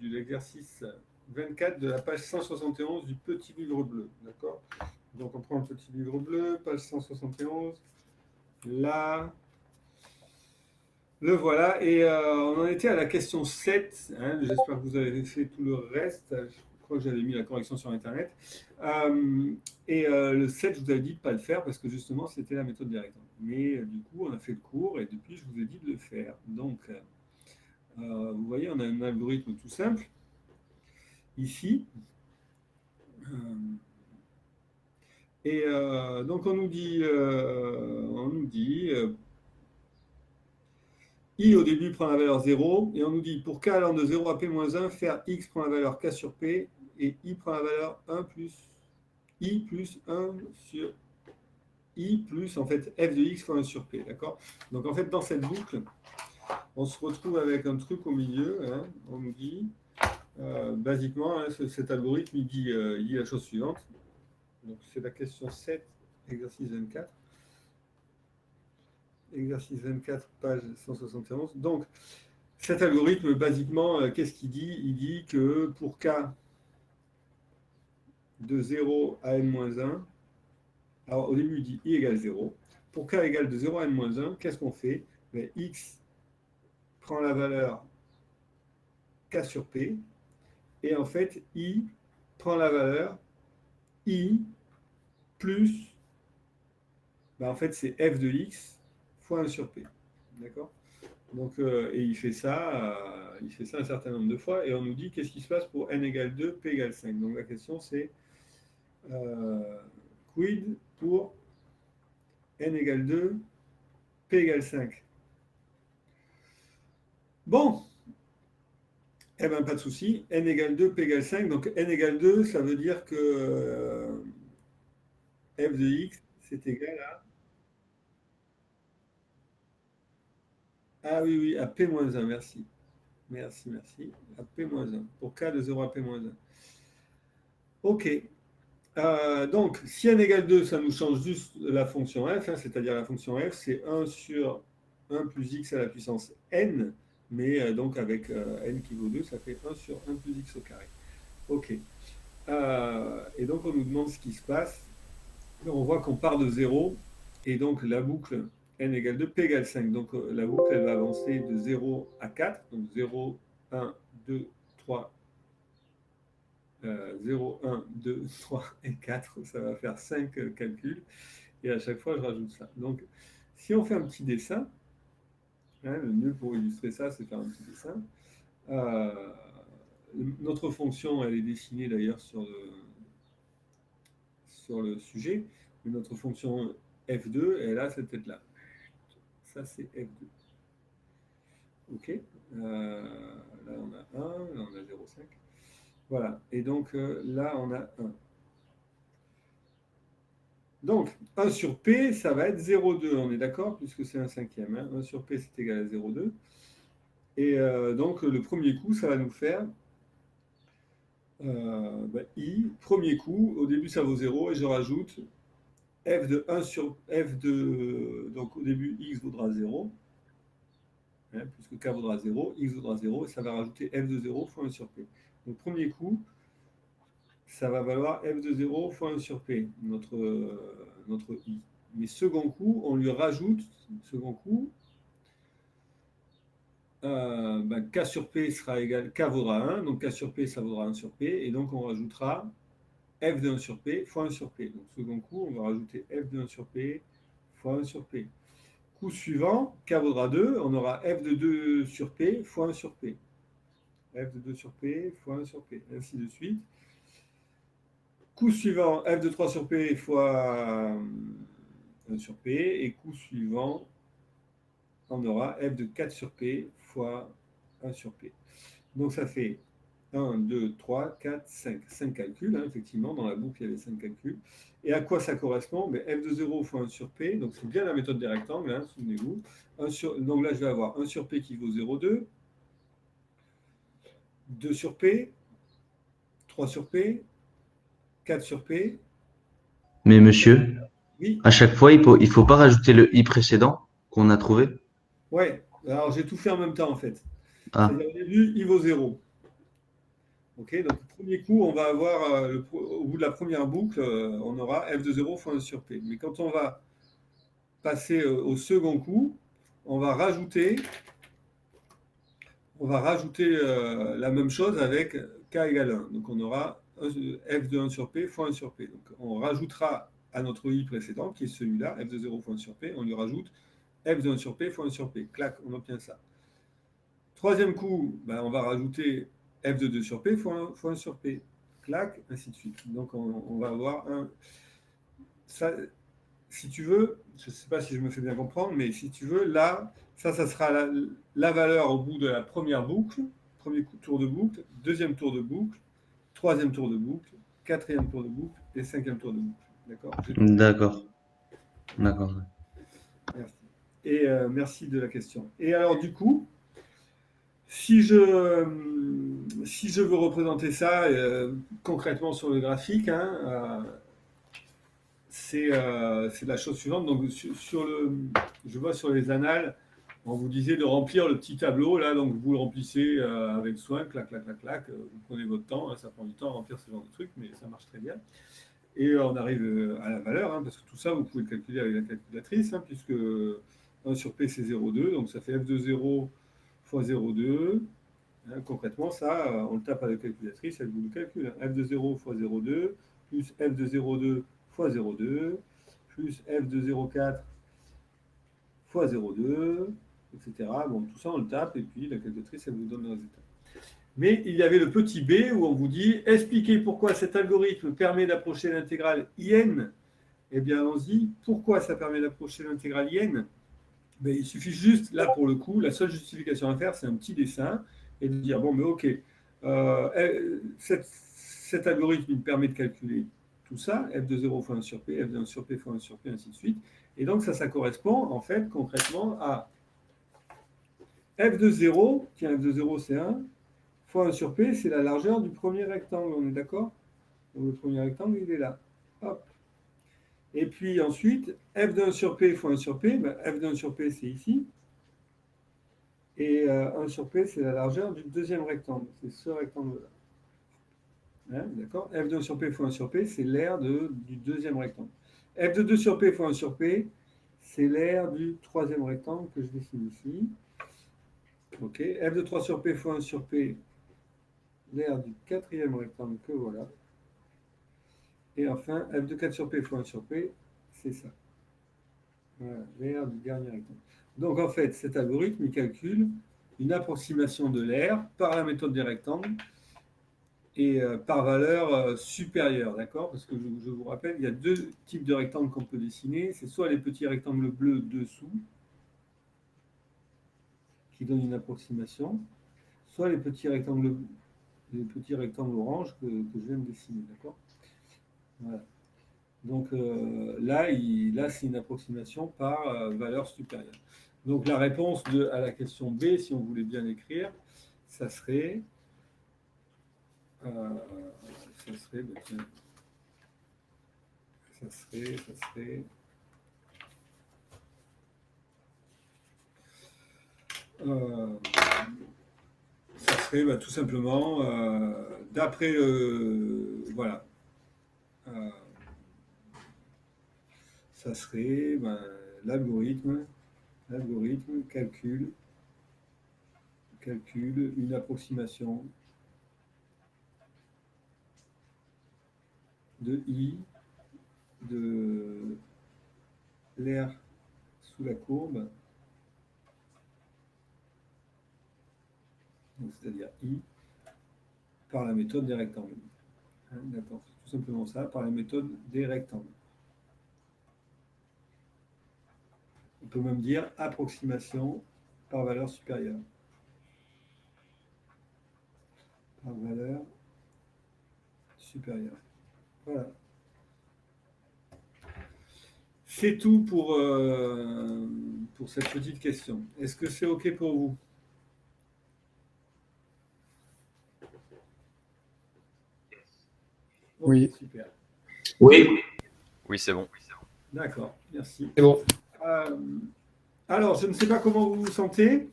l'exercice 24 de la page 171 du petit livre bleu. D'accord? Donc on prend le petit livre bleu, page 171. Là, le voilà. Et on en était à la question 7. Hein, j'espère que vous avez fait tout le reste. Je crois que j'avais mis la correction sur Internet. Le 7, je vous avais dit de ne pas le faire parce que justement, c'était la méthode directe. Mais du coup, on a fait le cours et depuis, je vous ai dit de le faire. Donc, vous voyez, on a un algorithme tout simple ici. Donc, on nous dit I au début prend la valeur 0, et on nous dit pour k allant de 0 à p-1, faire x prend la valeur k sur p, et i prend la valeur 1 plus i plus 1 sur i plus, en fait, f de x fois 1 sur p, d'accord? Donc, en fait, dans cette boucle, on se retrouve avec un truc au milieu, hein, on nous dit, basiquement, hein, cet algorithme, il dit la chose suivante. Donc, c'est la question 7, exercice 24. Exercice 24, page 171. Donc, cet algorithme, basiquement, qu'est-ce qu'il dit? Il dit que pour k de 0 à n-1, alors au début, il dit i égale 0. Pour k égale de 0 à n-1, qu'est-ce qu'on fait? Ben, x prend la valeur k sur p, et en fait, i prend la valeur i plus, ben, en fait, c'est f de x fois 1 sur p. D'accord? Donc, et il fait ça un certain nombre de fois, et on nous dit qu'est-ce qui se passe pour n égale 2, p égale 5. Donc la question c'est quid pour n égale 2, p égale 5. Bon, eh bien pas de souci, n égale 2, p égale 5, donc n égale 2, ça veut dire que f de x, c'est égal à... Ah oui, à p-1, merci. Merci. À p-1, pour k de 0 à p-1. Ok. Donc, si n égale 2, ça nous change juste la fonction f, hein, c'est-à-dire la fonction f, c'est 1 sur 1 plus x à la puissance n, mais donc avec n qui vaut 2, ça fait 1 sur 1 plus x au carré. Ok. Et donc, on nous demande ce qui se passe. On voit qu'on part de 0, et donc la boucle n égale 2, p égale 5. Donc, la boucle, elle va avancer de 0 à 4, donc 0, 1, 2, 3, 0, 1, 2, 3 et 4, ça va faire 5 calculs, et à chaque fois je rajoute ça. Donc si on fait un petit dessin, hein, le mieux pour illustrer ça, c'est faire un petit dessin. Notre fonction, elle est dessinée d'ailleurs sur le sujet, mais notre fonction f2, elle a cette tête-là. Ça, c'est f2. Ok, là on a 1, là on a 0,5. Voilà, et donc là on a 1. Donc 1 sur p, ça va être 0,2, on est d'accord, puisque c'est un cinquième. Hein. 1 sur p, c'est égal à 0,2. Et donc le premier coup, ça va nous faire i, premier coup, au début ça vaut 0, et je rajoute f de 1 sur f de... Donc au début, x vaudra 0, hein, puisque k vaudra 0, x vaudra 0, et ça va rajouter f de 0 fois 1 sur p. Donc premier coup, ça va valoir f de 0 fois 1 sur p, notre i. Mais second coup, on lui rajoute, second coup, k sur p sera égal, k vaudra 1, donc k sur p, ça vaudra 1 sur p, et donc on rajoutera f de 1 sur p fois 1 sur p. Donc second coup, on va rajouter f de 1 sur p fois 1 sur p. Coup suivant, k vaudra 2, on aura f de 2 sur p fois 1 sur p. F de 2 sur p fois 1 sur p, ainsi de suite. Coup suivant, f de 3 sur p fois 1 sur p, et coup suivant, on aura f de 4 sur p fois 1 sur p. Donc ça fait 1, 2, 3, 4, 5. 5 calculs, hein, effectivement, dans la boucle, il y avait 5 calculs. Et à quoi ça correspond? F de 0 fois 1 sur p, donc c'est bien la méthode des rectangles, hein, souvenez-vous. Donc là, je vais avoir 1 sur p qui vaut 0,2, 2 sur p, 3 sur p, 4 sur p. Mais monsieur, Oui. à chaque fois, il faut pas rajouter le i précédent qu'on a trouvé? Ouais, alors j'ai tout fait en même temps en fait. Ah, C'est-à-dire au début, il vaut 0. Ok, donc le premier coup, on va avoir, au bout de la première boucle, on aura f de 0 fois 1 sur p. Mais quand on va passer au second coup, on va rajouter la même chose avec k égale 1. Donc on aura f de 1 sur p fois 1 sur p. Donc on rajoutera à notre i précédent, qui est celui-là, f de 0 fois 1 sur p, on lui rajoute f de 1 sur p fois 1 sur p. Clac, on obtient ça. Troisième coup, ben, on va rajouter f de 2 sur p fois 1 sur p. Clac, ainsi de suite. Donc on va avoir un... Ça, si tu veux, je ne sais pas si je me fais bien comprendre, mais si tu veux, là, ça sera la valeur au bout de la première boucle, premier tour de boucle, deuxième tour de boucle, troisième tour de boucle, quatrième tour de boucle et cinquième tour de boucle. D'accord? D'accord. D'accord. Merci. Et merci de la question. Et alors, du coup, si je veux représenter ça concrètement sur le graphique, hein, c'est la chose suivante. Donc, je vois sur les annales, on vous disait de remplir le petit tableau, là, donc vous le remplissez avec soin, clac, clac, clac, clac, vous prenez votre temps, hein, ça prend du temps à remplir ce genre de truc, mais ça marche très bien. Et on arrive à la valeur, hein, parce que tout ça, vous pouvez le calculer avec la calculatrice, hein, puisque 1 sur P, c'est 0,2, donc ça fait f de 0 fois 0,2. Hein, concrètement, ça, on le tape avec la calculatrice, elle vous le calcule. Hein. F de 0 fois 0,2, plus f de 0,2 fois 0,2, plus f de 0,4 fois 0,2, etc. Bon, tout ça, on le tape, et puis la calculatrice, elle vous donne le résultat. Mais il y avait le petit b où on vous dit « Expliquez pourquoi cet algorithme permet d'approcher l'intégrale IN ». Eh bien, allons-y. Pourquoi ça permet d'approcher l'intégrale IN? Ben, il suffit juste, là pour le coup, la seule justification à faire, c'est un petit dessin et de dire, bon, mais ok, cet algorithme, il me permet de calculer tout ça, f de 0 fois 1 sur p, f de 1 sur p fois 1 sur p, ainsi de suite. Et donc, ça correspond, en fait, concrètement, à f de 0, tiens, f de 0, c'est 1, fois 1 sur p, c'est la largeur du premier rectangle, on est d'accord? Donc, le premier rectangle, il est là. Hop. Et puis ensuite, f de 1 sur p fois 1 sur p, ben, f de 1 sur p, c'est ici. Et 1 sur p, c'est la largeur du deuxième rectangle. C'est ce rectangle-là. Hein, d'accord? F de 1 sur p fois 1 sur p, c'est l'aire du deuxième rectangle. F de 2 sur p fois 1 sur p, c'est l'aire du troisième rectangle que je dessine ici. Ok. F de 3 sur p fois 1 sur p, l'aire du quatrième rectangle que voilà. Et enfin, f de 4 sur p fois 1 sur p, c'est ça. Voilà, l'aire du dernier rectangle. Donc en fait, cet algorithme, il calcule une approximation de l'aire par la méthode des rectangles et par valeur supérieure, d'accord? Parce que je vous rappelle, il y a deux types de rectangles qu'on peut dessiner. C'est soit les petits rectangles bleus dessous, qui donnent une approximation, soit les petits rectangles oranges que je viens de dessiner, d'accord? Voilà. Donc là, c'est une approximation par valeur supérieure. Donc la réponse à la question B, si on voulait bien écrire, ça serait, ben, ça serait ben, tout simplement, d'après, voilà, ça serait ben, l'algorithme calcule une approximation de I de l'aire sous la courbe, c'est-à-dire I, par la méthode des rectangles. Hein, d'accord, c'est tout simplement ça, par la méthode des rectangles. On peut même dire approximation par valeur supérieure. Par valeur supérieure. Voilà. C'est tout pour cette petite question. Est-ce que c'est OK pour vous? Oui. Okay, super. Oui. Oui, c'est bon. D'accord, merci. C'est bon. Alors, je ne sais pas comment vous vous sentez.